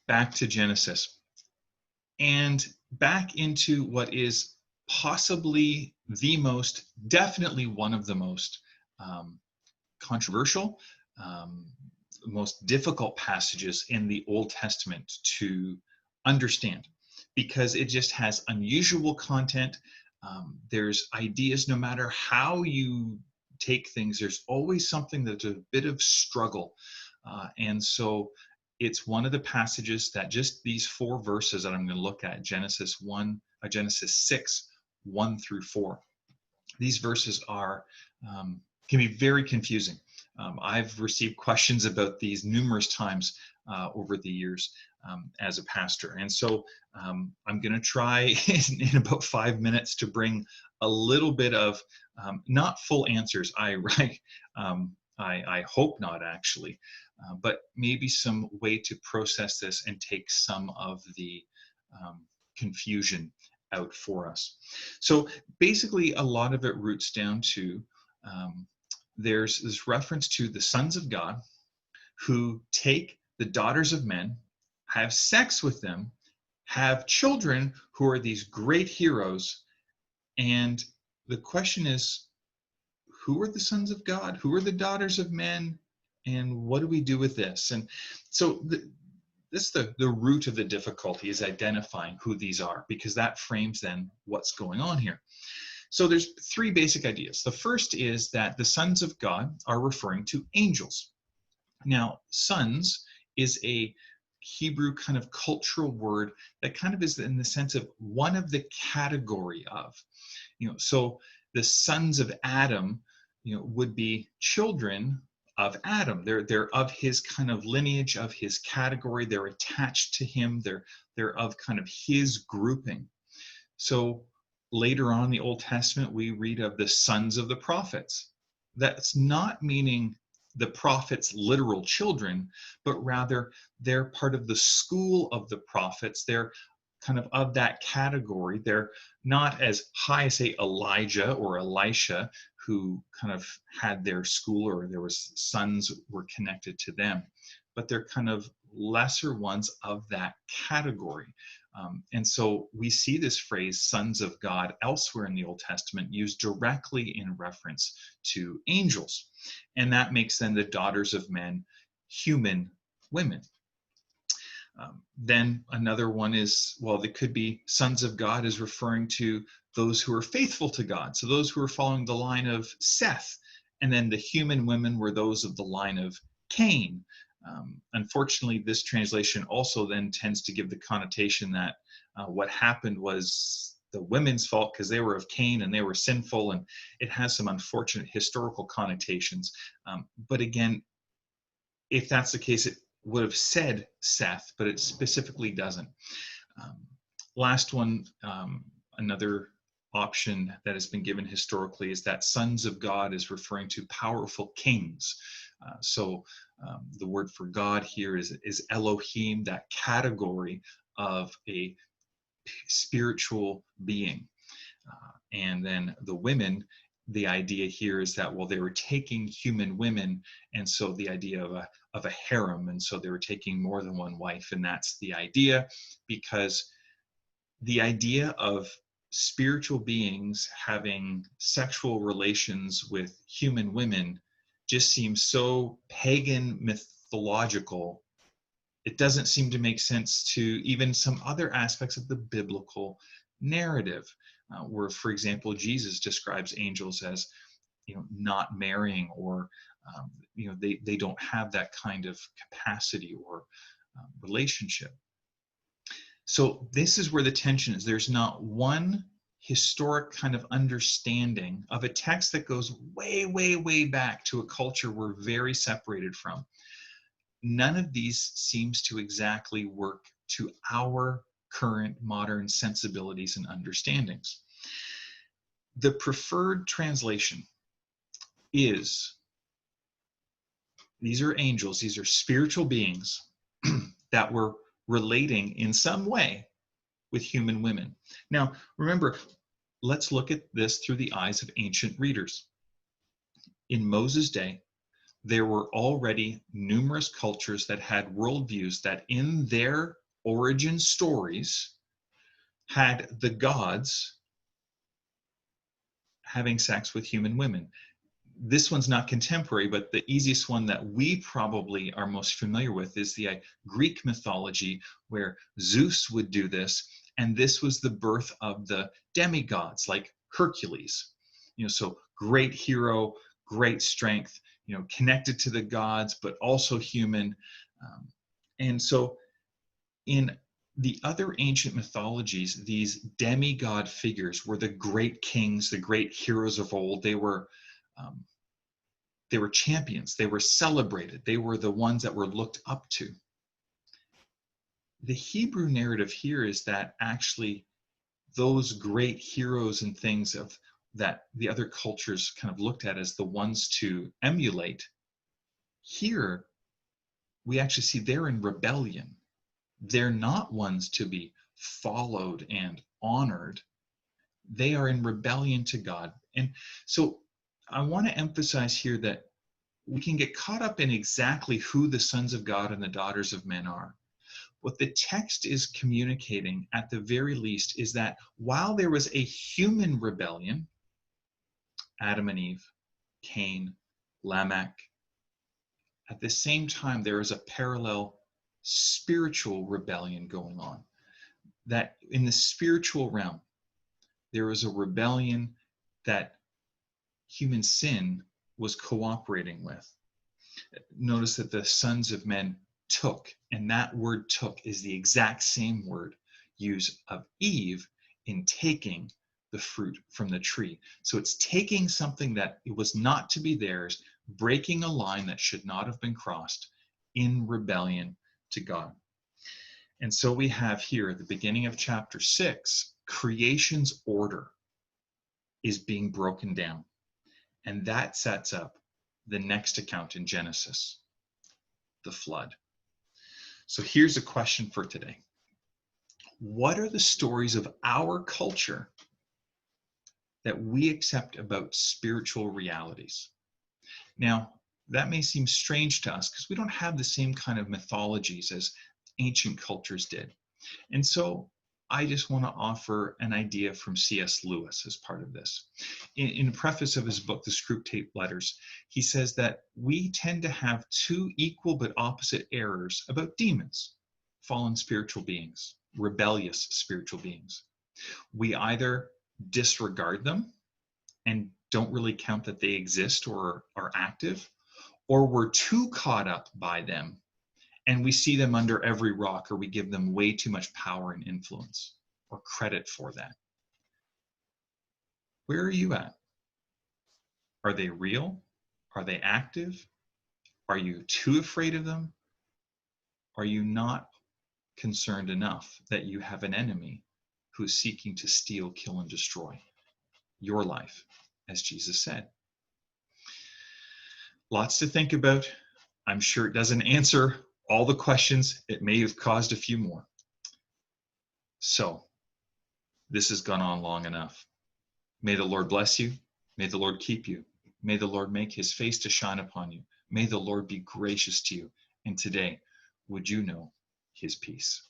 back to Genesis and back into what is possibly definitely one of the most controversial, most difficult passages in the Old Testament to understand, because it just has unusual content. There's ideas, no matter how you take things, there's always something that's a bit of struggle. And so it's one of the passages that just these 4 verses that I'm going to look at, Genesis 6, 1 through 4. These verses are can be very confusing. I've received questions about these numerous times over the years as a pastor. And so I'm going to try in about 5 minutes to bring a little bit of, not full answers, I hope not actually, but maybe some way to process this and take some of the confusion out for us. So basically, a lot of it roots down to there's this reference to the sons of God who take the daughters of men, have sex with them, have children who are these great heroes. And the question is, who are the sons of God? Who are the daughters of men? And what do we do with this? And so the root of the difficulty is identifying who these are, because that frames then what's going on here. So there's 3 basic ideas. The first is that the sons of God are referring to angels. Now, sons is a Hebrew kind of cultural word that kind of is in the sense of one of the category of, so the sons of Adam, would be children of Adam. They're of his kind of lineage, of his category. They're attached to him. They're of kind of his grouping. So later on in the Old Testament, we read of the sons of the prophets. That's not meaning the prophets' literal children, but rather they're part of the school of the prophets. They're kind of that category. They're not as high as, say, Elijah or Elisha, who kind of had their school, or there was sons were connected to them, but they're kind of lesser ones of that category. And so we see this phrase, sons of God, elsewhere in the Old Testament used directly in reference to angels. And that makes then the daughters of men human women. Then another one is, well, they could be sons of God is referring to those who are faithful to God. So those who are following the line of Seth. And then the human women were those of the line of Cain. Unfortunately, this translation also then tends to give the connotation that what happened was the women's fault because they were of Cain and they were sinful, and it has some unfortunate historical connotations. But again, if that's the case, it would have said Seth, but it specifically doesn't. Last one, another option that has been given historically is that sons of God is referring to powerful kings. So the word for God here is Elohim, that category of a spiritual being. And then the women, the idea here is that, well, they were taking human women, and so the idea of a harem, and so they were taking more than one wife, and that's the idea, because the idea of spiritual beings having sexual relations with human women just seems so pagan mythological. It doesn't seem to make sense to even some other aspects of the biblical narrative, where, for example, Jesus describes angels as, not marrying, or they don't have that kind of capacity or relationship. So this is where the tension is. There's not one historic kind of understanding of a text that goes way, way, way back to a culture we're very separated from. None of these seems to exactly work to our current modern sensibilities and understandings. The preferred translation is, these are angels, these are spiritual beings that were relating in some way with human women. Now, remember, let's look at this through the eyes of ancient readers. In Moses' day, there were already numerous cultures that had worldviews that in their origin stories had the gods having sex with human women. This one's not contemporary, but the easiest one that we probably are most familiar with is the Greek mythology, where Zeus would do this, and this was the birth of the demigods like Hercules. So great hero, great strength, connected to the gods, but also human. And so in the other ancient mythologies, these demigod figures were the great kings, the great heroes of old. Um, they were champions. They were celebrated. They were the ones that were looked up to. The Hebrew narrative here is that actually those great heroes and things that the other cultures kind of looked at as the ones to emulate, here we actually see they're in rebellion. They're not ones to be followed and honored. They are in rebellion to God. And so I want to emphasize here that we can get caught up in exactly who the sons of God and the daughters of men are. What the text is communicating, at the very least, is that while there was a human rebellion, Adam and Eve, Cain, Lamech, at the same time, there is a parallel spiritual rebellion going on. That in the spiritual realm, there is a rebellion that human sin was cooperating with. Notice that the sons of men took, and that word took is the exact same word used of Eve in taking the fruit from the tree. So it's taking something that it was not to be theirs, breaking a line that should not have been crossed in rebellion to God. And so we have here at the beginning of chapter 6, creation's order is being broken down. And that sets up the next account in Genesis, the flood. So here's a question for today. What are the stories of our culture that we accept about spiritual realities? Now, that may seem strange to us because we don't have the same kind of mythologies as ancient cultures did. And so I just want to offer an idea from C.S. Lewis as part of this. In the preface of his book, The Screwtape Letters, he says that we tend to have two equal but opposite errors about demons, fallen spiritual beings, rebellious spiritual beings. We either disregard them and don't really count that they exist or are active, or we're too caught up by them and we see them under every rock, or we give them way too much power and influence or credit for that. Where are you at? Are they real? Are they active? Are you too afraid of them? Are you not concerned enough that you have an enemy who is seeking to steal, kill, and destroy your life, as Jesus said? Lots to think about. I'm sure it doesn't answer all the questions. It may have caused a few more. So this has gone on long enough. May the Lord bless you. May the Lord keep you. May the Lord make his face to shine upon you. May the Lord be gracious to you. And today, would you know his peace?